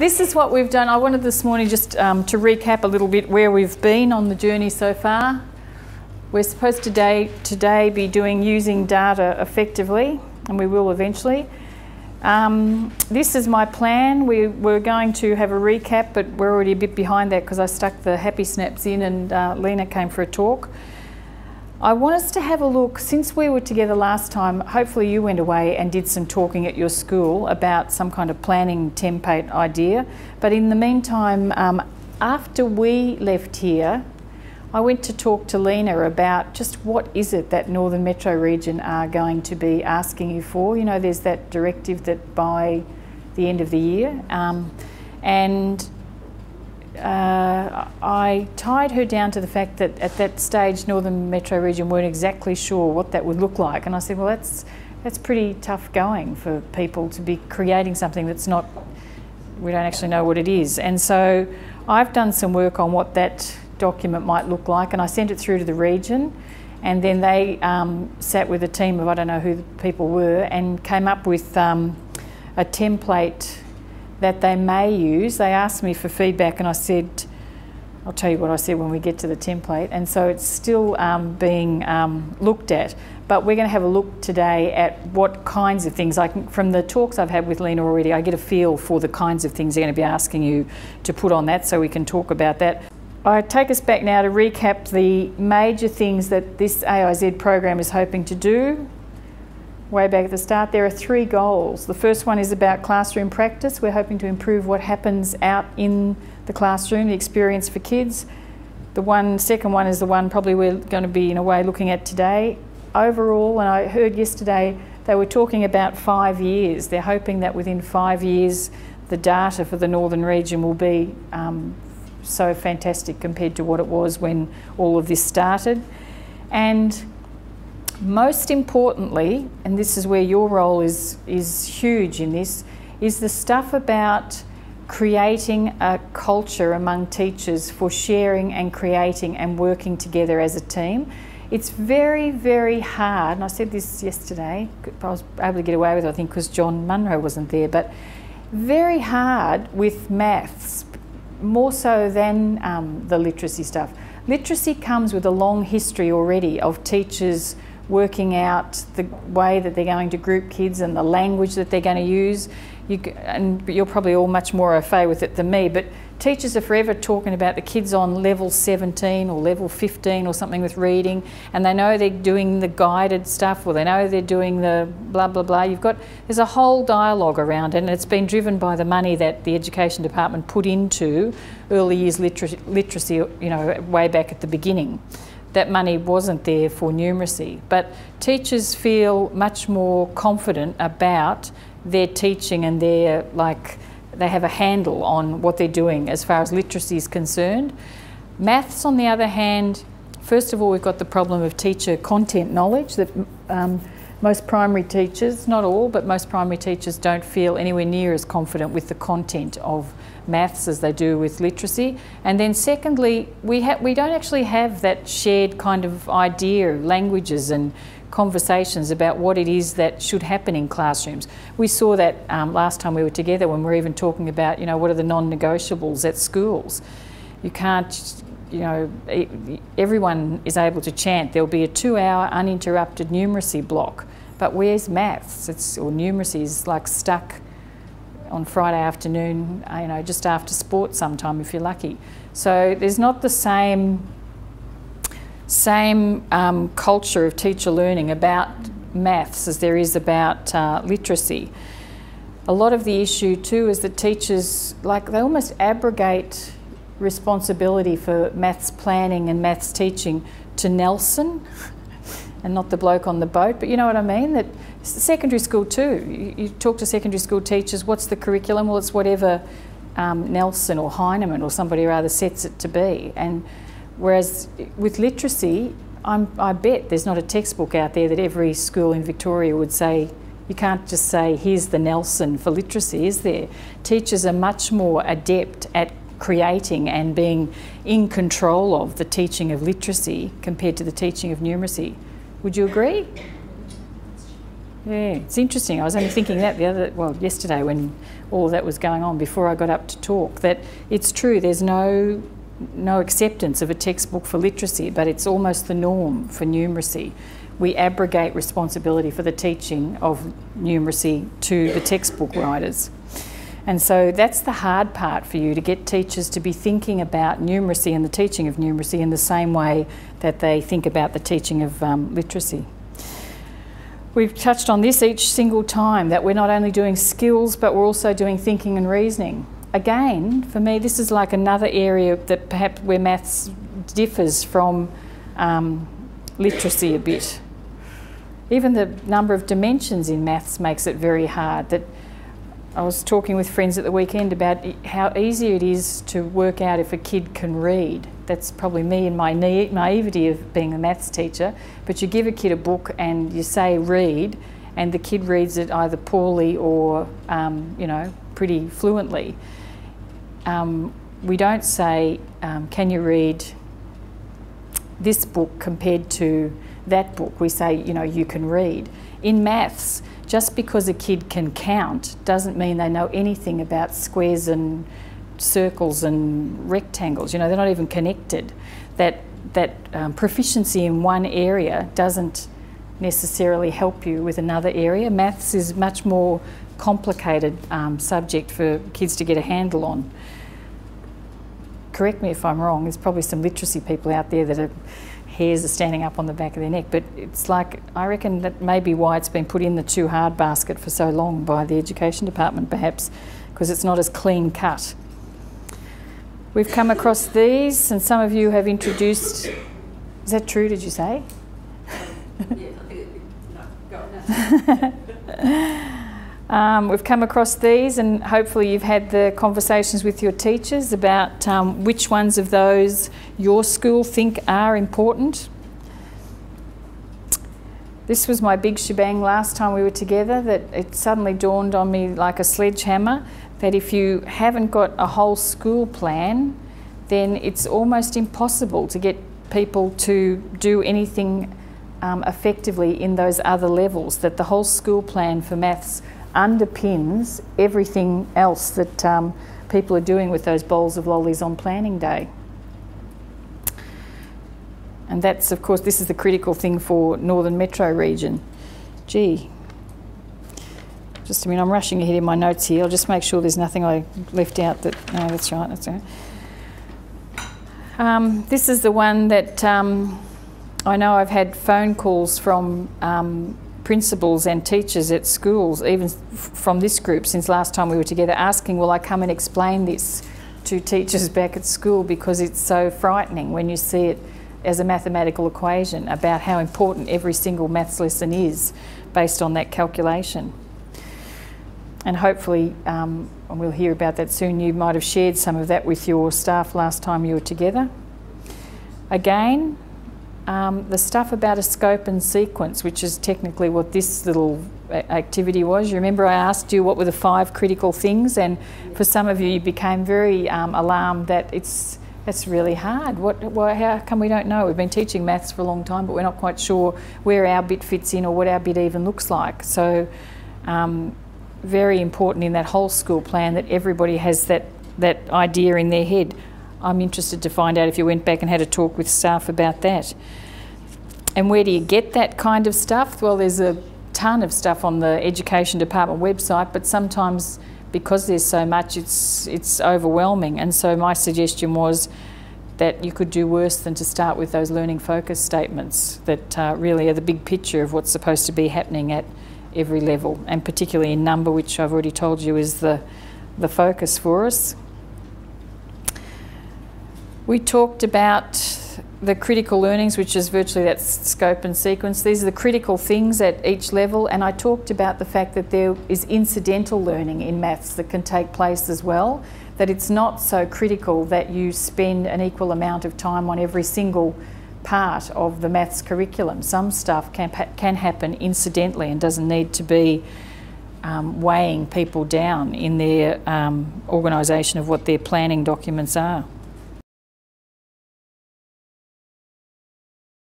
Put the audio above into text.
This is what we've done. I wanted this morning just to recap a little bit where we've been on the journey so far. We're supposed to today be doing using data effectively, and we will eventually. This is my plan. We're going to have a recap, but we're already a bit behind that because I stuck the happy snaps in and Lena came for a talk. I want us to have a look, since we were together last time, hopefully you went away and did some talking at your school about some kind of planning template idea. But in the meantime, after we left here, I went to talk to Lena about just what is it that Northern Metro Region are going to be asking you for. You know, there's that directive that by the end of the year, I tied her down to the fact that at that stage Northern Metro Region weren't exactly sure what that would look like, and I said, well, that's pretty tough going for people to be creating something that's not, we don't actually know what it is. And so I've done some work on what that document might look like, and I sent it through to the region, and then they sat with a team of, I don't know who the people were, and came up with a template that they may use. They asked me for feedback and I said, I'll tell you what I said when we get to the template, and so it's still being looked at. But we're going to have a look today at what kinds of things, from the talks I've had with Lena already, I get a feel for the kinds of things they're going to be asking you to put on that, so we can talk about that. I take us back now to recap the major things that this AIZ program is hoping to do. Way back at the start, there are 3 goals. The first one is about classroom practice. We're hoping to improve what happens out in the classroom, the experience for kids. The second one is the one probably we're going to be in a way looking at today. Overall, and I heard yesterday, they were talking about 5 years. They're hoping that within 5 years, the data for the Northern Region will be so fantastic compared to what it was when all of this started. And most importantly, and this is where your role is huge in this, is the stuff about creating a culture among teachers for sharing and creating and working together as a team. It's very, very hard, and I said this yesterday, I was able to get away with it I think because John Munro wasn't there, but very hard with maths, more so than the literacy stuff. Literacy comes with a long history already of teachers working out the way that they're going to group kids and the language that they're going to use. And you're probably all much more au fait with it than me, but teachers are forever talking about the kids on level 17 or level 15 or something with reading, and they know they're doing the guided stuff, or they know they're doing the blah blah blah. There's a whole dialogue around it, and it's been driven by the money that the Education Department put into early years literacy, you know, way back at the beginning. That money wasn't there for numeracy, but teachers feel much more confident about their teaching and they have a handle on what they're doing as far as literacy is concerned. Maths, on the other hand, first of all, we've got the problem of teacher content knowledge that most primary teachers, not all, but most primary teachers don't feel anywhere near as confident with the content of maths as they do with literacy. And then secondly, we don't actually have that shared kind of idea, languages and conversations about what it is that should happen in classrooms. We saw that last time we were together when we were even talking about, you know, what are the non-negotiables at schools. You can't, you know, everyone is able to chant. There'll be a 2-hour uninterrupted numeracy block, but where's maths? Or numeracy is like stuck on Friday afternoon, you know, just after sport sometime if you're lucky. So there's not the same culture of teacher learning about maths as there is about literacy. A lot of the issue too is that teachers, they almost abrogate responsibility for maths planning and maths teaching to Nelson and not the bloke on the boat, but you know what I mean? That secondary school too, you talk to secondary school teachers, what's the curriculum? Well, it's whatever Nelson or Heinemann or somebody or other sets it to be. And whereas with literacy, I bet there's not a textbook out there that every school in Victoria would say, you can't just say, here's the Nelson for literacy, is there? Teachers are much more adept at creating and being in control of the teaching of literacy compared to the teaching of numeracy. Would you agree? Yeah, it's interesting. I was only thinking that yesterday when all of that was going on before I got up to talk, that it's true, there's no acceptance of a textbook for literacy, but it's almost the norm for numeracy. We abrogate responsibility for the teaching of numeracy to the textbook writers. And so that's the hard part for you, to get teachers to be thinking about numeracy and the teaching of numeracy in the same way that they think about the teaching of literacy. We've touched on this each single time, that we're not only doing skills, but we're also doing thinking and reasoning. Again, for me, this is like another area that perhaps where maths differs from literacy a bit. Even the number of dimensions in maths makes it very hard. That I was talking with friends at the weekend about how easy it is to work out if a kid can read. That's probably me and my naivety of being a maths teacher. But you give a kid a book and you say read, and the kid reads it either poorly or you know, pretty fluently. We don't say, can you read this book compared to that book? We say, you know, you can read. In maths, just because a kid can count doesn't mean they know anything about squares and circles and rectangles. You know, they're not even connected. That proficiency in one area doesn't necessarily help you with another area. Maths is much more complicated subject for kids to get a handle on. Correct me if I'm wrong, there's probably some literacy people out there that hairs are standing up on the back of their neck, but it's like, I reckon that may be why it's been put in the too hard basket for so long by the Education Department, perhaps, because it's not as clean cut. We've come across these, and some of you have introduced, is that true, did you say? Yes, I think no, go on. We've come across these, and hopefully you've had the conversations with your teachers about which ones of those your school think are important. This was my big shebang last time we were together, that it suddenly dawned on me like a sledgehammer that if you haven't got a whole school plan, then it's almost impossible to get people to do anything effectively in those other levels, that the whole school plan for maths underpins everything else that people are doing with those bowls of lollies on planning day. And that's, of course, this is the critical thing for Northern Metro region. Gee, just, I mean, I'm rushing ahead in my notes here. I'll just make sure there's nothing I left out that, no, that's right, that's right. This is the one that I know I've had phone calls from principals and teachers at schools, even from this group since last time we were together, asking, will I come and explain this to teachers back at school, because it's so frightening when you see it as a mathematical equation about how important every single maths lesson is based on that calculation. And hopefully, and we'll hear about that soon, you might have shared some of that with your staff last time you were together. Again, the stuff about a scope and sequence, which is technically what this little activity was. You remember I asked you what were the 5 critical things, and for some of you became very alarmed that it's really hard. How come we don't know? We've been teaching maths for a long time, but we're not quite sure where our bit fits in or what our bit even looks like. So very important in that whole school plan that everybody has that idea in their head. I'm interested to find out if you went back and had a talk with staff about that. And where do you get that kind of stuff? Well, there's a ton of stuff on the Education Department website, but sometimes because there's so much, it's overwhelming. And so my suggestion was that you could do worse than to start with those learning focus statements that really are the big picture of what's supposed to be happening at every level, and particularly in number, which I've already told you is the focus for us. We talked about the critical learnings, which is virtually that scope and sequence. These are the critical things at each level, and I talked about the fact that there is incidental learning in maths that can take place as well, that it's not so critical that you spend an equal amount of time on every single part of the maths curriculum. Some stuff can happen incidentally and doesn't need to be weighing people down in their organisation of what their planning documents are.